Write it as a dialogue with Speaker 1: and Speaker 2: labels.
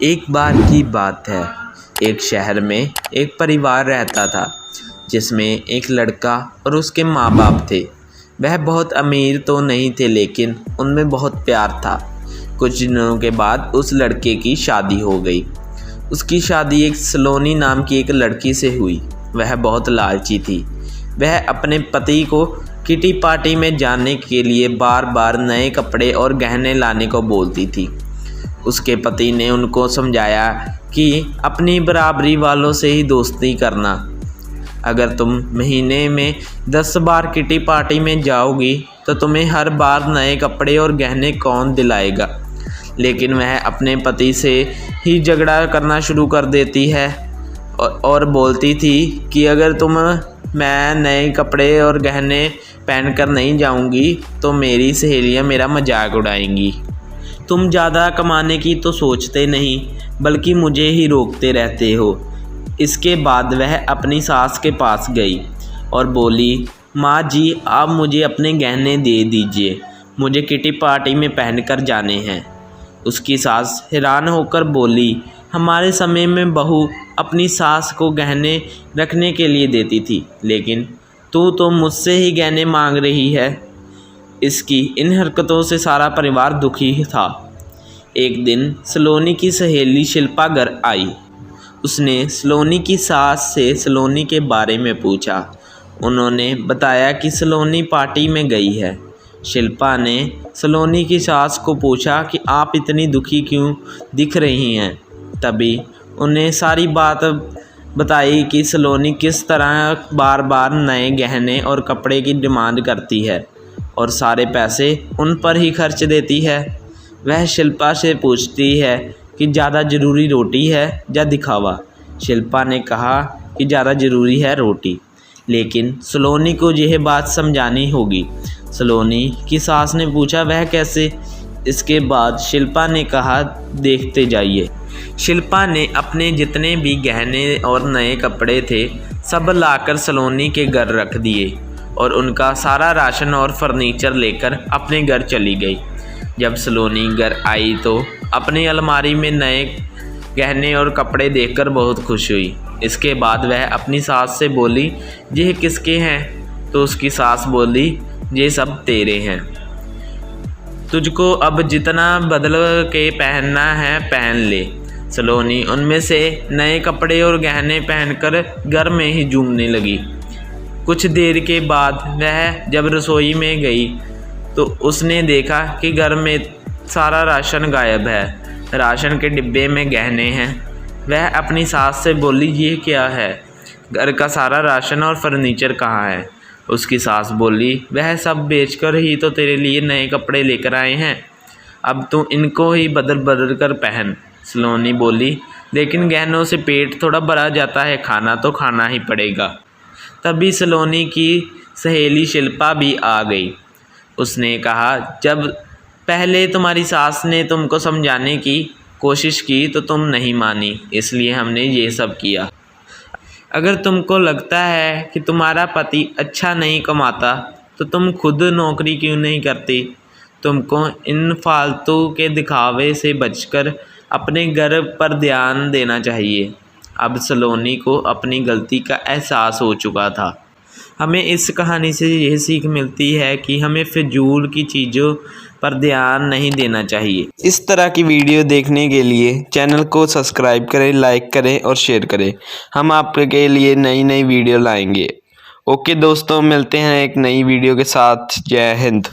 Speaker 1: एक बार की बात है, एक शहर में एक परिवार रहता था जिसमें एक लड़का और उसके माँ बाप थे। वह बहुत अमीर तो नहीं थे, लेकिन उनमें बहुत प्यार था। कुछ दिनों के बाद उस लड़के की शादी हो गई। उसकी शादी एक सलोनी नाम की एक लड़की से हुई। वह बहुत लालची थी। वह अपने पति को किटी पार्टी में जाने के लिए बार बार नए कपड़े और गहने लाने को बोलती थी। उसके पति ने उनको समझाया कि अपनी बराबरी वालों से ही दोस्ती करना। अगर तुम महीने में 10 बार किटी पार्टी में जाओगी तो तुम्हें हर बार नए कपड़े और गहने कौन दिलाएगा। लेकिन वह अपने पति से ही झगड़ा करना शुरू कर देती है और बोलती थी कि अगर मैं नए कपड़े और गहने पहनकर नहीं जाऊंगी तो मेरी सहेलियां मेरा मजाक उड़ाएंगी। तुम ज़्यादा कमाने की तो सोचते नहीं, बल्कि मुझे ही रोकते रहते हो। इसके बाद वह अपनी सास के पास गई और बोली, माँ जी, आप मुझे अपने गहने दे दीजिए, मुझे किटी पार्टी में पहनकर जाने हैं। उसकी सास हैरान होकर बोली, हमारे समय में बहू अपनी सास को गहने रखने के लिए देती थी, लेकिन तू तो मुझसे ही गहने मांग रही है। इसकी इन हरकतों से सारा परिवार दुखी था। एक दिन सलोनी की सहेली शिल्पा घर आई। उसने सलोनी की सास से सलोनी के बारे में पूछा। उन्होंने बताया कि सलोनी पार्टी में गई है। शिल्पा ने सलोनी की सास को पूछा कि आप इतनी दुखी क्यों दिख रही हैं। तभी उन्हें सारी बात बताई कि सलोनी किस तरह बार बार नए गहने और कपड़े की डिमांड करती है और सारे पैसे उन पर ही खर्च देती है। वह शिल्पा से पूछती है कि ज़्यादा ज़रूरी रोटी है या दिखावा। शिल्पा ने कहा कि ज़्यादा ज़रूरी है रोटी, लेकिन सलोनी को यह बात समझानी होगी। सलोनी की सास ने पूछा, वह कैसे? इसके बाद शिल्पा ने कहा, देखते जाइए। शिल्पा ने अपने जितने भी गहने और नए कपड़े थे सब लाकर सलोनी के घर रख दिए और उनका सारा राशन और फर्नीचर लेकर अपने घर चली गई। जब सलोनी घर आई तो अपनी अलमारी में नए गहने और कपड़े देखकर बहुत खुश हुई। इसके बाद वह अपनी सास से बोली, ये किसके हैं? तो उसकी सास बोली, ये सब तेरे हैं, तुझको अब जितना बदल के पहनना है पहन ले। सलोनी उनमें से नए कपड़े और गहने पहनकर घर में ही झूमने लगी। कुछ देर के बाद वह जब रसोई में गई तो उसने देखा कि घर में सारा राशन गायब है। राशन के डिब्बे में गहने हैं। वह अपनी सास से बोली, ये क्या है? घर का सारा राशन और फर्नीचर कहाँ है? उसकी सास बोली, वह सब बेचकर ही तो तेरे लिए नए कपड़े लेकर आए हैं, अब तू इनको ही बदल बदल कर पहन। सलोनी बोली, लेकिन गहनों से पेट थोड़ा भरा जाता है, खाना तो खाना ही पड़ेगा। तभी सलोनी की सहेली शिल्पा भी आ गई। उसने कहा, जब पहले तुम्हारी सास ने तुमको समझाने की कोशिश की तो तुम नहीं मानी, इसलिए हमने ये सब किया। अगर तुमको लगता है कि तुम्हारा पति अच्छा नहीं कमाता तो तुम खुद नौकरी क्यों नहीं करती? तुमको इन फालतू के दिखावे से बचकर अपने घर पर ध्यान देना चाहिए। अब सलोनी को अपनी गलती का एहसास हो चुका था। हमें इस कहानी से यह सीख मिलती है कि हमें फिजूल की चीज़ों पर ध्यान नहीं देना चाहिए। इस तरह की वीडियो देखने के लिए चैनल को सब्सक्राइब करें, लाइक करें और शेयर करें। हम आपके लिए नई नई वीडियो लाएंगे। ओके दोस्तों, मिलते हैं एक नई वीडियो के साथ। जय हिंद।